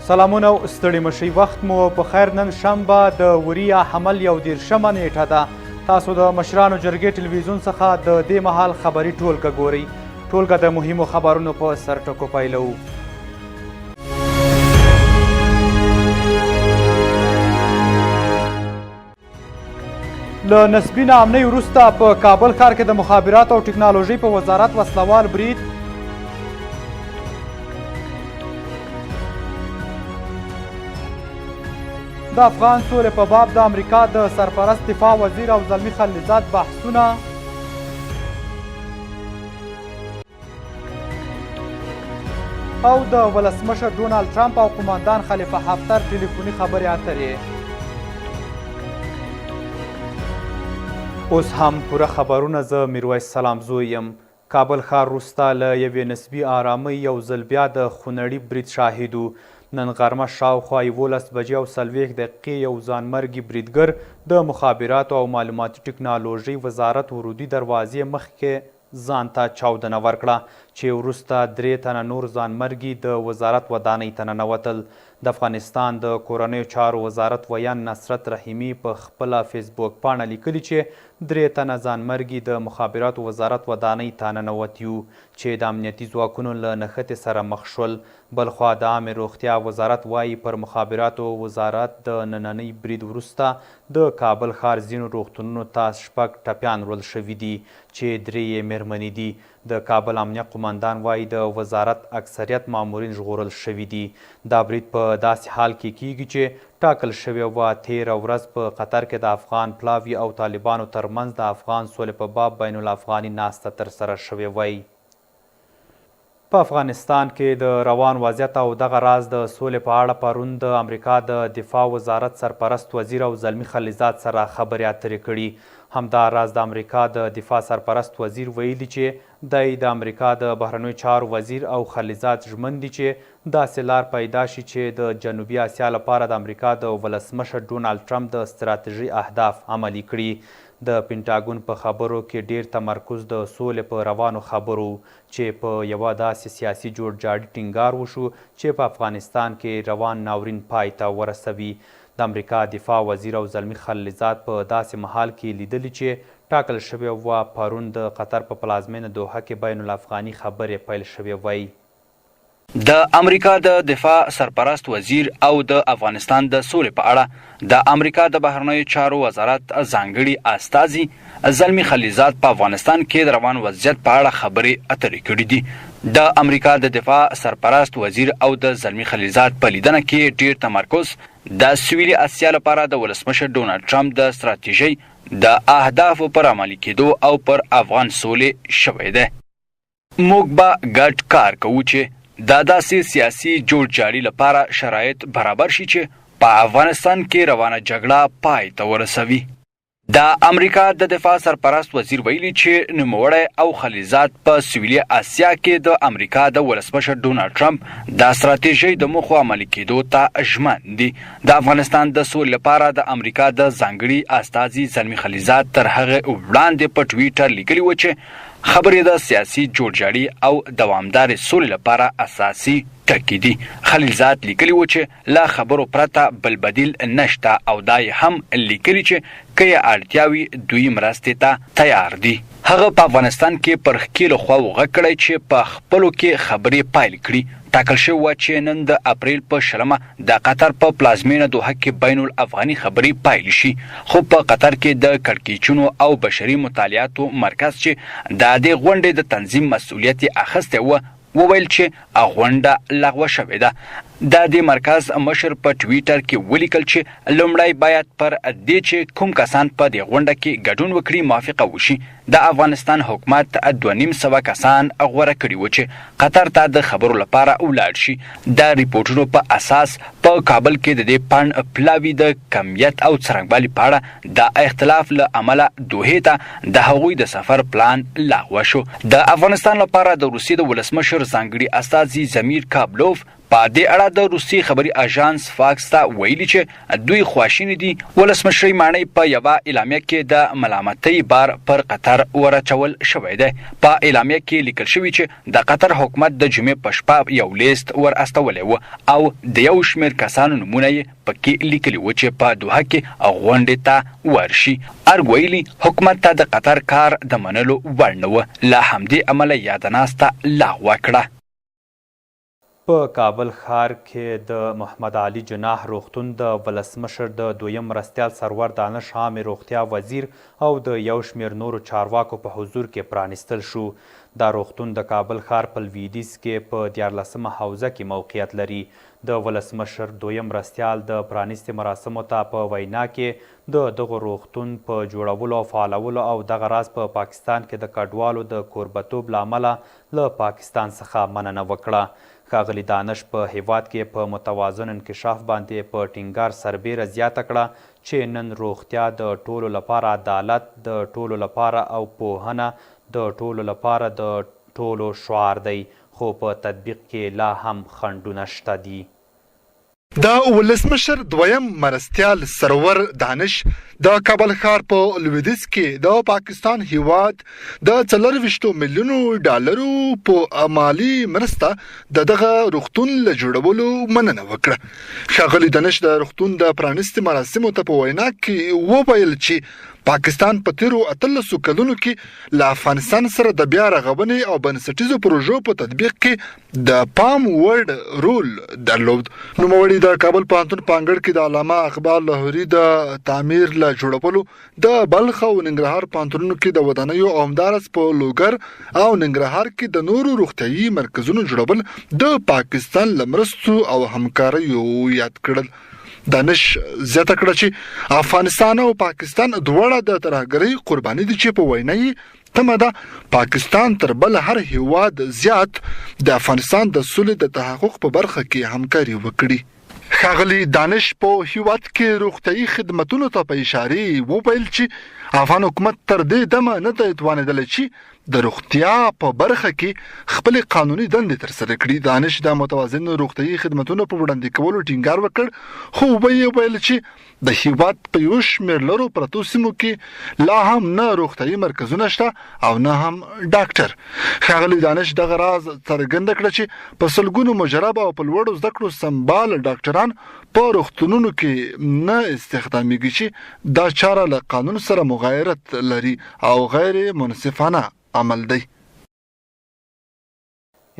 سلامونه او ستړي مشئ، وخت مو په خیر. نن شنبه د وریا حمل 11مه نیټه ده. تاسو د مشرانو جرګې ټلویزیون څخه د دې مهال خبري ټولګه ګورئ. ټولګه د مهمو خبرونو په سرټکو پیلوو. له نسبي ناامنۍ وروسته په کابل ښار کې د مخابراتو او ټکنالوژۍ په وزارت وسلوال برید. د افغان سولې په باب د امریکا د سرپرست دفاع وزیر او زلمي خلیلزاد بحثونه. او د ولسمشر ډونالډ ټرمپ او قوماندان خلیفه حفتر ټلیفوني خبرې اترې. اوس هم پوره خبرونه. زه میرویس سلام زوی یم. کابل ښار وروسته له یوې نسبي آرامۍ یو ځل بیا د خونړي برید شاهد وو. نن غرمه شاوخوا 11 بجې او 40 دقیقې یو ځانمرګي بریدګر د مخابراتو او معلوماتي ټکنالوژۍ وزارت ورودي دروازې مخکې ځان ته چاودنه ورکړه، چې وروسته 3 تنه نور ځانمرګي د وزارت ودانۍ ته ننوتل. د افغانستان د کورنیو چارو وزارت ویان نصرت رحیمي په خپله فیسبوک پاڼه لیکلي چې 3 تنه ځانمرګي د مخابراتو وزارت ودانۍ ته ننوتي وو، چې د امنیتي ځواکونو له نښتې سره مخ شول. بلخوا د عامې روغتیا وزارت وایي پر مخابراتو وزارت د نننۍ برید وروسته د کابل ښار ځینو روغتونونو ته 6 ټپیان وړل شوي دي، چې 3 یې مېرمنې دي. د کابل امنیه قوماندان وایي د وزارت اکثریت مامورین ژغورل شوي دي. دا برید په داسې حال کې کیږي چې ټاکل شوې وه تېره ورځ په قطر کې د افغان پلاوي او طالبانو ترمنځ د افغان سولې په باب بین الافغاني ناسته ترسره شوې وی. په افغانستان کې د روان وضعیت او دغه راز د سولې په اړه پرون د امریکا د دفاع وزارت سرپرست وزیر او زلمي خلیلزاد سره خبرې اترې کړي. همدا راز د امریکا د دفاع سرپرست وزیر ویلي چې دی د امریکا د بهرنیو چارو وزیر او خلیلزاد ژمن دي چې داسې لار پیدا شي چې د جنوبي اسیا لپاره د امریکا د ولسمشر ډونالډ ټرمپ د ستراتیژۍ اهداف عملي کړي. د پینټاګون په خبرو کې ډیر تمرکز د سولې په روانو خبرو، چې په یوه داسې سیاسي جوړجاړي ټینګار وشو چې په افغانستان کې روان ناورین پای ته ورسوي. د امریکا دفاع وزیر او زلمي خلیلزاد په داسې مهال کې لیدلي چې ټاکل شوې وه پرون د قطر په پلازمینه دوحه کې بین الافغاني خبرې پیل شوې وی. د امریکا د دفاع سرپرست وزیر او د افغانستان د سولې په اړه د امریکا د بهرنیو چارو وزارت ځانګړي استازي زلمي خلیلزاد په افغانستان کې د روان وضعیت په اړه خبرې اترې کړې دي. د امریکا د دفاع سرپرست وزیر او د زلمي خلیلزاد په لیدنه کې ډیر تمرکز د سویلي اسیا لپاره د ولسمشر ډونالډ ټرمپ د ستراتیژۍ د اهدافو پر عملي کېدو او پر افغان سولې شوی دی. موږ به ګډ کار کوو چې دا داسې سیاسي جوړجاړي لپاره شرایط برابر شي چې په افغانستان کې روانه جګړه پای ته ورسوي. د امریکا د دفاع سرپرست وزیر ویلي چې نوموړی او خلیلزاد په سویلي اسیا کې د امریکا د ولسمشر ډونالډ ټرمپ د ستراتیژۍ د موخو عملي کېدو ته ژمن دي. د افغانستان د سولې لپاره د امریکا د ځانګړي استازي زلمي خلیلزاد تر هغه وړاندې په ټویټر لیکلي و چې خبرې د سیاسي جوړجاړي او دوامدارې سولې لپاره اساسي ټکي دي. خلیلزاد لیکلي و چې لا خبرو پرته بل بدیل نشته او دا یې هم لیکلي چې که یې اړتیا وي دوی مرستې ته تیار دي. هغه په افغانستان کې پر ښکېلو خوا وغږ کړی چې په خپلو کې خبرې پیل کړي. ټاکل شوې وه چې نن د اپریل په 20 د قطر په پلازمینه دوحه کې بین الافغاني خبرې پیل شي، خو په قطر کې د کړکېچونو او بشري مطالعاتو مرکز چې د دې غونډې د تنظیم مسؤلیت یې اخیستی وویل چې غونډه لغوه شوې ده. د دې مرکز مشر په ټویټر کې ولیکل چې لومړی باید پر دې چې کوم کسان په دې غونډه کې ګډون وکړي موافقه وشي. د افغانستان حکومت 250 کسان غوره کړي و چې قطر ته د خبرو لپاره ولاړ شي. د ریپورټونو په اساس په کابل کې د دې پاڼ پلاوي د کمیت او څرنګوالي په اړه د اختلاف له امله دوحې ته د هغوی د سفر پلان لغوه شو. د افغانستان لپاره د روسیې د ولسمشر ځانګړي استازي زمیر کابلوف په دې اړه د روسي خبري اژانس فاکس ته ویلي چې دوی خواشیني دي ولسمشر ماڼۍ په یوه اعلامیه کې د ملامتۍ بار پر قطر ورچول شوی دی. په اعلامیه کې لیکل شوي چې د قطر حکومت د جمعې په شپه یو لیست ور استولی و او د یو شمېر کسانو نومونه یې پکې لیکلي و چې په دوحه کې غونډې ته ورشي. ارګ ویلي حکومت ته د قطر کار د منلو وړ نه و، له همدې امله یاده ناسته لغوه کړه. په کابل ښار کې د محمد علي جناح روغتون د ولسمشر د دویم مرستیال سرور دانش عامې روغتیا وزیر او د یو شمېر نورو چارواکو په حضور کې پرانیستل شو. دا روغتون د کابل ښار په لویدیځ کې په 14مه حوزه کې موقعیت لري. د ولسمشر دویم مرستیال د پرانیستې مراسمو ته په وینا کې د دغه روغتون په جوړولو او فعالولو او دغه راز په پاکستان کې د کډوالو د کوربتوب له امله له پاکستان څخه مننه وکړه. ښاغلي دانش په هیواد کې په متوازن انکشاف باندې په ټینګار سربیره زیاته کړه چې نن روغتیا د ټولو لپاره، عدالت د ټولو لپاره او پوهنه د ټولو لپاره د ټولو شعار دی، خو په تطبیق کې لا هم خنډونه شته دي. د ولسمشر دویم مرستیال سرور دانش د کابل ښار په لویدیځ کې د پاکستان هیواد د 24 میلیونو ډالرو په مالی مرسته دغه روغتون له جوړولو مننه وکړه. ښاغلي دانش د روغتون د پرانیستې مراسمو ته په وینا کې وویل چې پاکستان په تیرو 18 کلونو کې له افغانستان سره د بیا رغونې او بنسټیزو پروژو په تطبیق کې د پام وړ رول درلود. نوموړي د کابل پوهنتون په انګړ کې د علامه اقبال لاهوري د تعمیر له جوړولو، د بلخ او ننګرهار پوهنتونونو کې د ودانیو او همدارس په لوګر او ننګرهار کې د نورو روغتیايي مرکزونو جوړول د پاکستان له مرستو او همکاریو یاد کړل. دانش زیاته کړه چې افغانستان او پاکستان دواړه د ترهګرۍ قرباني دي چې په وینا یې تمه ده پاکستان تر بل هر هیواد زیات د افغانستان د سولې د تحقق په برخه کې همکاري وکړي. ښاغلي دانش په هیواد کې روغتیايي خدمتونو ته په اشاره وویل چې افغان حکومت تر دې دمه نه دی توانېدلی چې د روغتیا په برخه کې خپل قانوني دندې ترسره کړي. دانش د متوازن روغتیايي خدمتونو په وړاندې کولو ټینګار وکړ، خو ویل چې د هیواد په یو شمېر لرو پرتو سیمو کې لا هم نه روغتیايي مرکزونه شته او نه هم ډاکټر. ښاغلي دانش دغه راز څرګنده کړه چې په سلګونو مجرب او په لوړو زده کړو سمبال ډاکټران په روغتونونو کې نه استخدامیږي چې دا چاره له قانون سره مغایرت لري او غیر منصفانه عمل دی.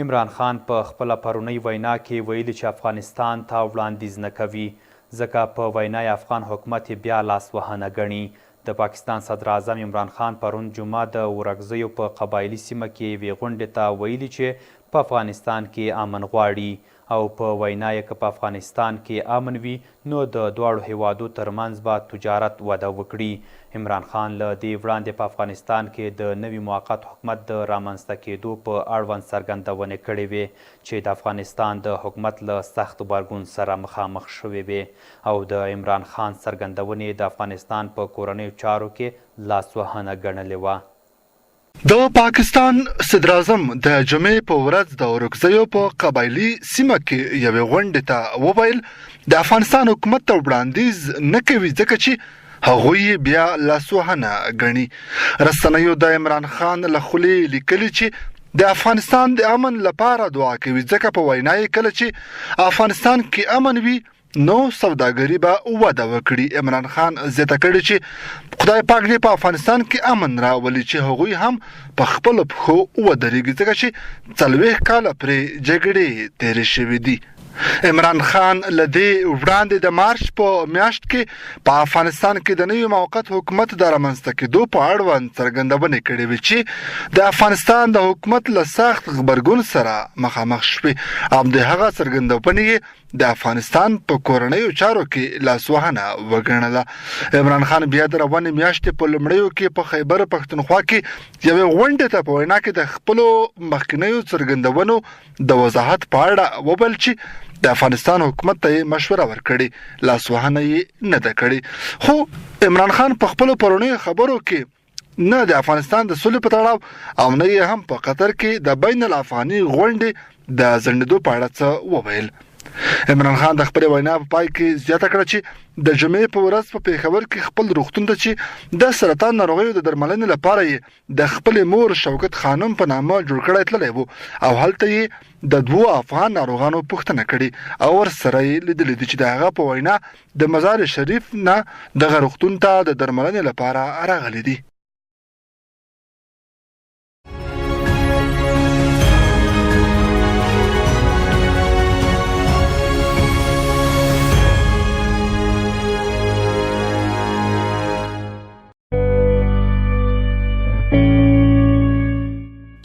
عمران خان په خپله پرونۍ وینا کې ویلي چې افغانستان ته وړاندیز نه کوي، ځکه په وینا یې افغان حکومت بیا لاسوهنه ګڼي. د پاکستان صدر اعظم عمران خان پرون جمعه د ورکزیو په قبایلي سیمه کې یوې غونډې ته ویلي چې په افغانستان کې امن غواړي او په وینا یې که په افغانستان کې امن وي نو د دواړو هیوادو ترمنځ به تجارت وده وکړي. عمران خان له دې وړاندې په افغانستان کې د نوي موقت حکومت د رامنځته کېدو په اړوند څرګندونې کړې وې چې د افغانستان د حکومت له سخت غبرګون سره مخامخ شوې وې او د عمران خان څرګندونې د افغانستان په کورنیو چارو کې لاسوهنه ګڼلې وه. د پاکستان صدر اعظم د جمعې په ورځ د ورکزیو په قبایلي سیمه کې یوې غونډې ته وویل د افغانستان حکومت ته وړاندیز نه کوي ځکه چې هغوی بیا لاسوهنه ګڼي. رسنیو د عمران خان له خولې لیکلي چې د افغانستان د امن لپاره دعا کوي ځکه په وینا یې کله چې افغانستان کې امن وي نو سوداګري به وده وکړي. عمران خان زیاته کړې چې خدای پاک دې په افغانستان کې امن راولي چې هغوی هم په خپلو پښو ودرېږي ځکه چې 40 کاله پرې جګړې تېرې شوې دي. عمران خان لدې وړاندې د مارچ په میاشت کې په افغانستان کې د نوي موقت حکومت د رامنځته کېدو په اړوند څرګندونې کړې وې چې د افغانستان د حکومت له سخت غبرګون سره مخامخ شوې او د هغه څرګندونې د افغانستان په کورنیو چارو کې لاسوهنه وګڼله. عمران خان بیا د روانې میاشتې په لومړیو کې په خیبر پښتونخوا کې یوې غونډې ته په وینا کې د خپلو مخکینیو څرګندونو د وضاحت په اړه وویل چې د افغانستان حکومت ته مشوره ورکړې، لاسوهنه یې نه ده کړې. خو عمران خان په خپلو پرونیو خبرو کې نه د افغانستان د سولې په تړاو او نه یې هم په قطر کې د بین الافغاني غونډې د ځنډېدو په اړه څه وویل. عمران خان د خپل وینا په پای کې زیاته کړه چې د جمعې په ورځ په پیښور کې خپل روغتون ته چې د سرطان ناروغیو د درملنې لپاره یې د خپل مور شوکت خانم په نامه جوړ کړی تللی و او هلته یې د 2 افغان ناروغانو پوښتنه کړې او ورسره یې لیدلې دي چې د هغه په وینا د مزار شریف نه دغه روغتون ته د درملنې لپاره راغلي دي.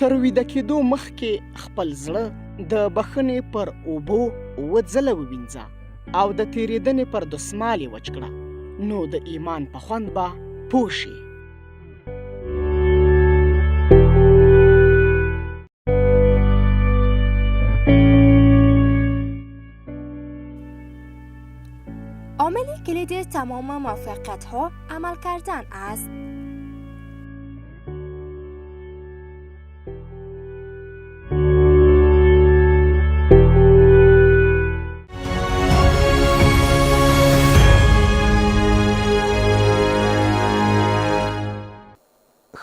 تر ویده کېدو مخکې خپل زړه د بخښنې پر اوبو وځله ووینځه او د تېرېدنې پر دسمال یې وچ کړه، نو د ایمان په خوند به پوه شي. عامل کلید تمام موفقیت‌ها عمل کردن است.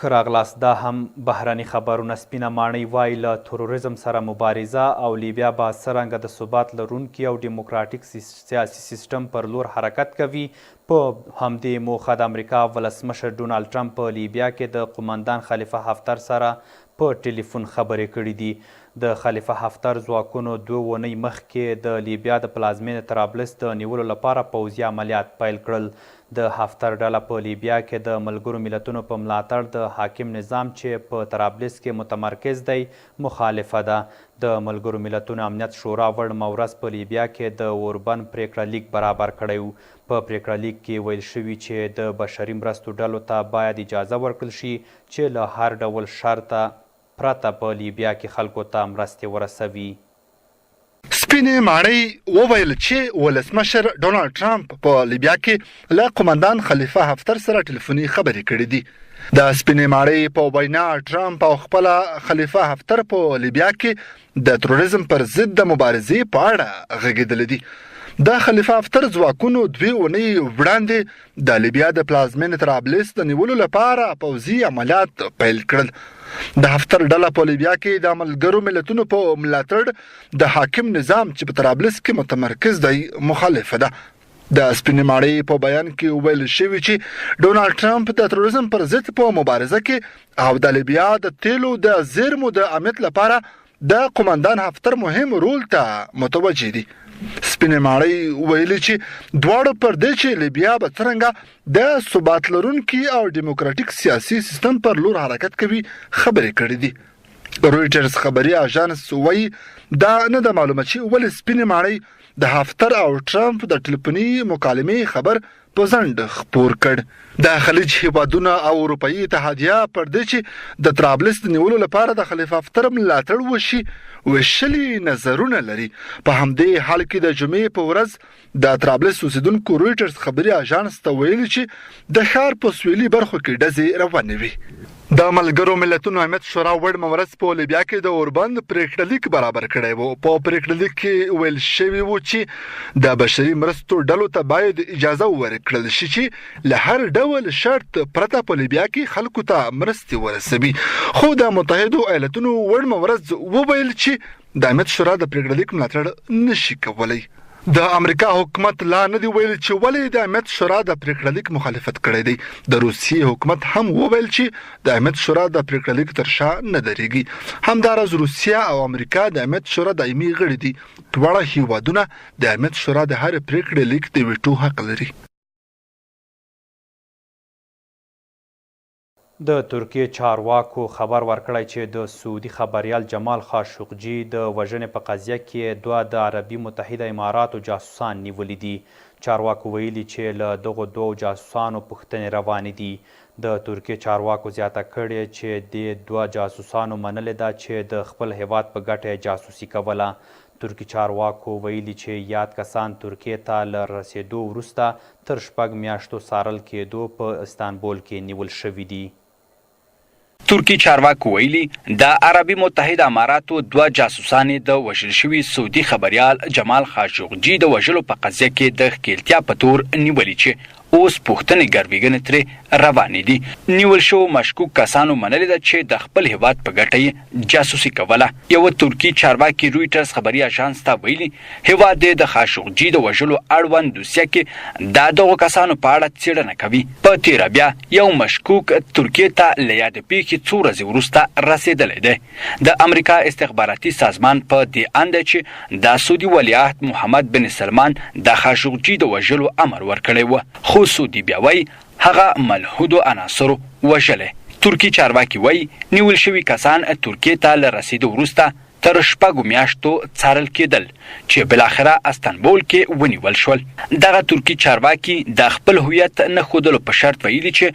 ښه راغلاست. دا هم بهرني خبرونه. سپینه ماڼۍ وایي له تروریزم سره مبارزه او لیبیا به څرنګه د ثبات لرونکي او ډیموکراتیک سیاسي سیستم پر لور حرکت کوي. په همدې موخه د امریکا ولسمشر ډونالډ ټرمپ په لیبیا کې د قومندان خلیفه حفتر سره په ټلیفون خبرې کړې دي. د خلیفه حفتر ځواکونو 2 اونۍ مخکې د لیبیا د پلازمینې طرابلس د نیولو لپاره پوځي عملیات پیل کړل. د حفتر ډله په لیبیا کې د ملګرو ملتونو په ملاتړ د حاکم نظام چې په طرابلس کې متمرکز دی مخالفه ده. د ملګرو ملتونو امنیت شورا وړمه ورځ په لیبیا کې د اوربن پریکړه لیک برابر کړی و. په پریکړه لیک کې ویل شوي چې د بشري مرستو ډلو ته باید اجازه ورکړل شي چې له هر ډول شرطه پرته په لیبیا کې خلکو ته مرستې ورسوي. سپینې ماڼۍ وویل چې ولسمشر ډونالډ ټرمپ په لیبیا کې له قومندان خلیفه حفتر سره ټلیفوني خبرې کړې دي. د سپینې ماڼۍ په وینا ټرمپ او خپل خلیفه حفتر په لیبیا کې د تروریزم پر ضد د مبارزې په اړه غږېدلي دي. د خلیفه حفتر ځواکونو 2 اونۍ وړاندې د لیبیا د پلازمینې طرابلس د نیولو لپاره پوځي عملیات پیل کړل. د حفتر ډله په لیبیا کې د ملګرو ملتونو په ملاتړ د حاکم نظام چې په طرابلس کې متمرکز دی مخالفه ده. د سپینې ماڼۍ په بیان کې ویل شوي چې ډونالډ ټرمپ د تروریزم پر ضد په مبارزه کې او د لیبیا د تیلو د زیرمو د امنیت لپاره د قومندان حفتر مهم رول ته متوجه دي. سپینې ماڼۍ ویلي چې دواړو پر دې چې لیبیا به څرنګه د ثبات لرونکي او ډیموکراتیک سیاسي سیستم پر لور حرکت کوي خبرې کړې دي. رویټرز خبري اژانس وایي دا نه د معلومه چې ولې سپینې ماڼۍ د حفتر او ټرمپ د ټلیفوني مکالمې خبر په ځنډ خپور کړ. د خلیج هیوادونه او اروپایي اتحادیه پر دې چې د طرابلس د نیولو لپاره د خلیفه حفتر ملاتړ وشي وشلي نظرونه لري. په همدې حال کې د جمعې په ورځ د طرابلس اوسیدونکو رویټرز خبري اژانس ته ویلي چې د ښار په سویلي برخو کې ډزې روانې وي. د ملګرو ملتونو امنیت شورا وړمه ورځ په لیبیا کې د اوربند پریکړه لیک برابر کړی و. په پریکړه لیک کې ویل شوي و چې د بشري مرستو ډلو ته باید اجازه ورکړل شي چې له هر ډول شرط پرته په لیبیا کې خلکو ته مرستې ورسوي. خو د متحدو ایالتونو وړمه ورځ وویل چې د امنیت شورا د پریکړه لیک ملاتړ نشي کولی. د امریکا حکومت لا نه دی ویل چې ولې د امنیت شورا د پریکړه لیک مخالفت کړی دی. د روسیې حکومت هم وویل چې د امنیت شورا د پریکړه لیک تر شا نه درېږي. همداراز روسیه او امریکا د امنیت شورا دایمي غړي دي. دواړه هیوادونه د امنیت شورا د هر پریکړې لیک د ویټو حق لري. د ترکیې چارواکو خبر ورکړی چې د سعودي خبریال جمال خاشقجي د وژنې په قضیه کې 2 د عربي متحده اماراتو جاسوسان نیولي دي. چارواکو ویلي چې له دغو 2 جاسوسانو پوښتنې روانې دي. د ترکیې چارواکو زیاته کړې چې د 2 جاسوسانو منلې ده چې د خپل هیواد په ګټه جاسوسي کوله. ترکی چارواکو ویلي چې یاد کسان ترکیې ته له رسېدو وروسته تر 6 میاشتو څارل کېدو په استانبول کې نیول شوي دي. ترکی چارواکو ویلي د عربي متحده اماراتو 2 جاسوسان د وژل شوي سعودي خبريال جمال خاشقجي د وژلو په قضیه کې د ښکیلتیا په تور نیولي چې اوس پوښتنې ګروېږنې ترې روانې دي. نیول شوو مشکوک کسانو منلې ده چې د خپل هیواد په ګټه یې جاسوسي کوله. یوه ترکي چارواکي رویټرز خبري اژانس ته ویلي هیواد یې د خاشقجي د وژلو اړوند دوسیه کې د دغو کسانو په اړه څېړنه کوي. په تېره بیا یو مشکوک ترکیې ته له یادې پیښې څو ورځې وروسته رسېدلی دی. د امریکا استخباراتي سازمان په دې اند دی چې د سعودي ولیعهد محمد بن سلمان د خاشقجي د وژلو امر ورکړی و، خو سعودي بیا وایي هغه ملحودو عناصرو وژلی. ترکي چارواکي وایي نیول شوي کسان ترکیې ته له رسېدو وروسته تر 6 میاشتو څارل کېدل چې بالاخره استانبول کې ونیول شول. دغه ترکي چارواکي د خپل هویت نه ښودلو په شرط ویلي چې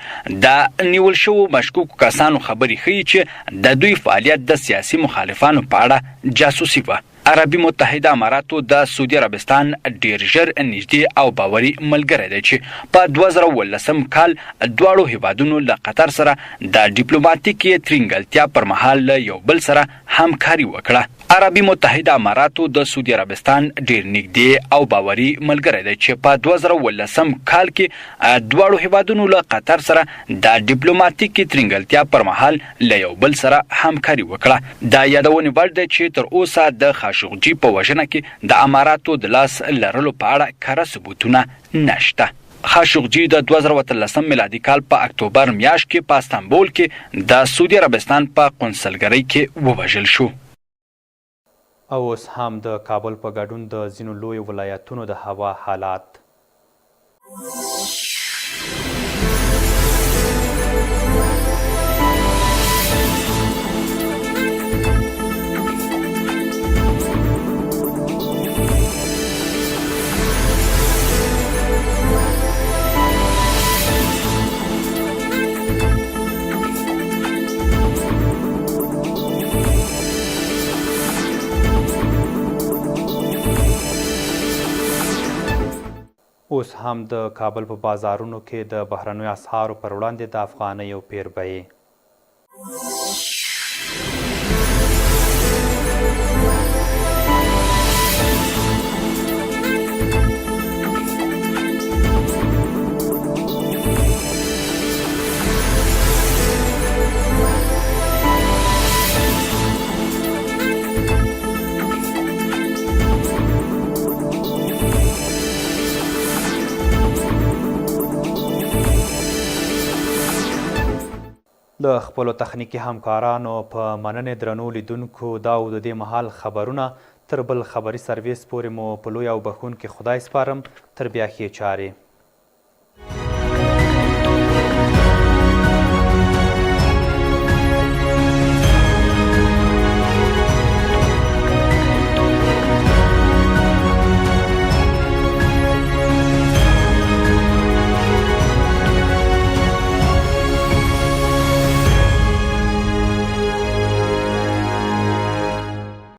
د نیول شوو مشکوکو کسانو خبرې ښیي چې د دوی فعالیت د سیاسي مخالفانو په اړه جاسوسي وه. عربي متحده اماراتو د سعودي عربستان ډیر ژر نږدې او باوري ملګری دی چې په 2018 کال دواړو هیوادونو له قطر سره د ډیپلوماټیکې ترینګلتیا پر مهال له یو بل سره همکاري وکړه. عربي متحده اماراتو د سعودي عربستان ډیر نږدې او باوري ملګری دی چې په 2018 کال کې دواړو هیوادونو له قطر سره د ډیپلوماټیکې ترینګلتیا پر مهال له یو بل سره همکاري وکړه. دا یادونې وړ دی چې تر اوسه د خاشقجي په وژنه کې د اماراتو د لاس لرلو په اړه کره ثبوتونه نشته. خاشقجي د 2013 میلادي کال په اکتوبر میاشت کې په استانبول کې د سعودي عربستان په قونسلګرۍ کې ووژل شو. او اوس هم د کابل په ګډون د ځینو لوی ولایتونو د هوا حالات. اوس هم د کابل په بازارونو کې د بهرنیو اسعارو پر وړاندې د افغانیو پیر بیې. د خپلو تخنیکي همکارانو په مننې درنو لیدونکو دا و د دې مهال خبرونه. تر بل خبري سرویس پورې مو په لوی او بخښونکي خدای سپارم. تر بیا ښې چارې.